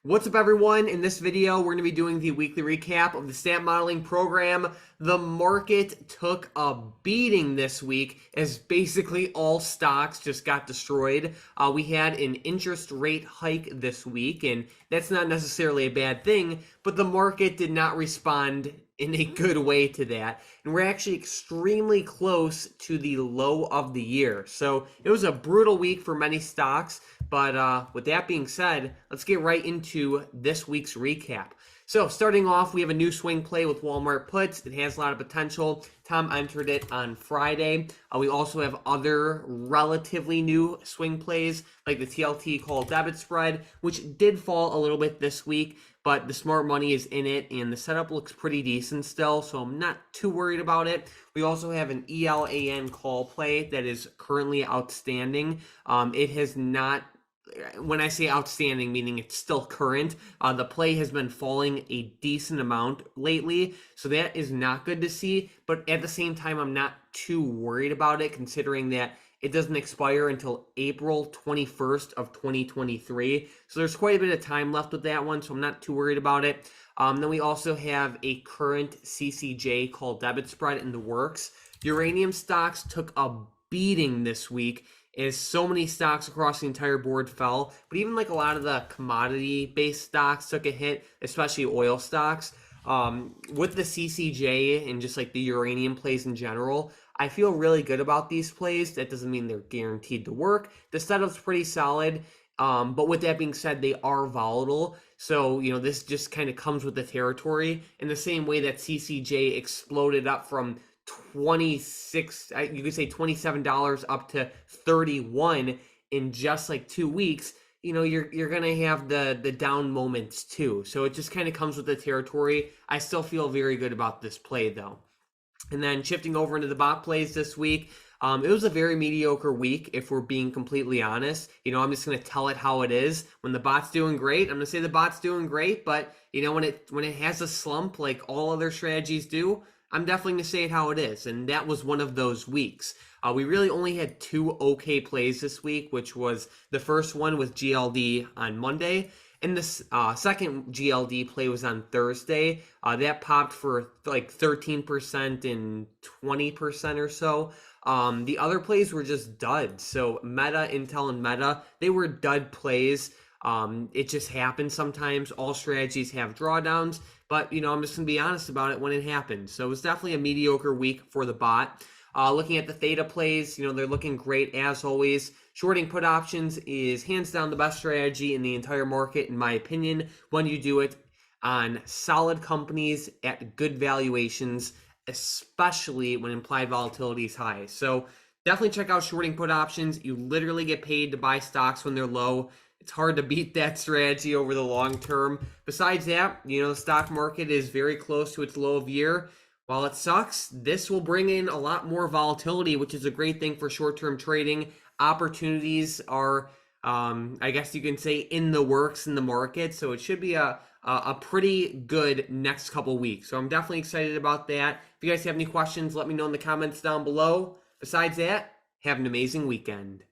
What's up, everyone? In this video, we're going to be doing the weekly recap of the stat modeling program. The market took a beating this week as basically all stocks just got destroyed. We had an interest rate hike this week, and that's not necessarily a bad thing, but the market did not respond in a good way to that. And we're actually extremely close to the low of the year. So it was a brutal week for many stocks. But with that being said, let's get right into this week's recap. So starting off, we have a new swing play with Walmart puts. It has a lot of potential. Tom entered it on Friday. We also have other relatively new swing plays like the TLT call debit spread, which did fall a little bit this week, but the smart money is in it and the setup looks pretty decent still, so I'm not too worried about it. We also have an ELAN call play that is currently outstanding. It has not, when I say outstanding, meaning it's still current, the play has been falling a decent amount lately, so that is not good to see, but at the same time, I'm not too worried about it considering that it doesn't expire until April 21st of 2023, so there's quite a bit of time left with that one, so I'm not too worried about it. Then we also have a current CCJ called debit spread in the works. Uranium stocks took a beating this week as so many stocks across the entire board fell, but even like a lot of the commodity-based stocks took a hit, especially oil stocks. With the CCJ and just like the uranium plays in general, I feel really good about these plays. That doesn't mean they're guaranteed to work. The setup's pretty solid, but with that being said, they are volatile. So, this just kind of comes with the territory in the same way that CCJ exploded up from 26, you could say $27 up to 31 in just like 2 weeks. You're gonna have the down moments too, so it just kind of comes with the territory. I still feel very good about this play though. And then shifting over into the bot plays this week, it was a very mediocre week if we're being completely honest. I'm just gonna tell it how it is. When the bot's doing great, I'm gonna say the bot's doing great, but when it has a slump like all other strategies do, I'm definitely going to say it how it is, and that was one of those weeks. We really only had two okay plays this week, which was the first one with GLD on Monday, and the second GLD play was on Thursday. That popped for like 13% and 20% or so. The other plays were just duds. So Meta, Intel, and Meta, they were dud plays. It just happens sometimes. All strategies have drawdowns, but I'm just gonna be honest about it when it happens. So it was definitely a mediocre week for the bot. Looking at the theta plays, they're looking great as always. Shorting put options is hands down the best strategy in the entire market, in my opinion, when you do it on solid companies at good valuations, especially when implied volatility is high. So definitely check out shorting put options. You literally get paid to buy stocks when they're low. It's hard to beat that strategy over the long term. Besides that, the stock market is very close to its low of year. While it sucks, this will bring in a lot more volatility, which is a great thing for short-term trading. Opportunities are, I guess you can say, in the works in the market. So it should be a pretty good next couple weeks. So I'm definitely excited about that. If you guys have any questions, let me know in the comments down below. Besides that, have an amazing weekend.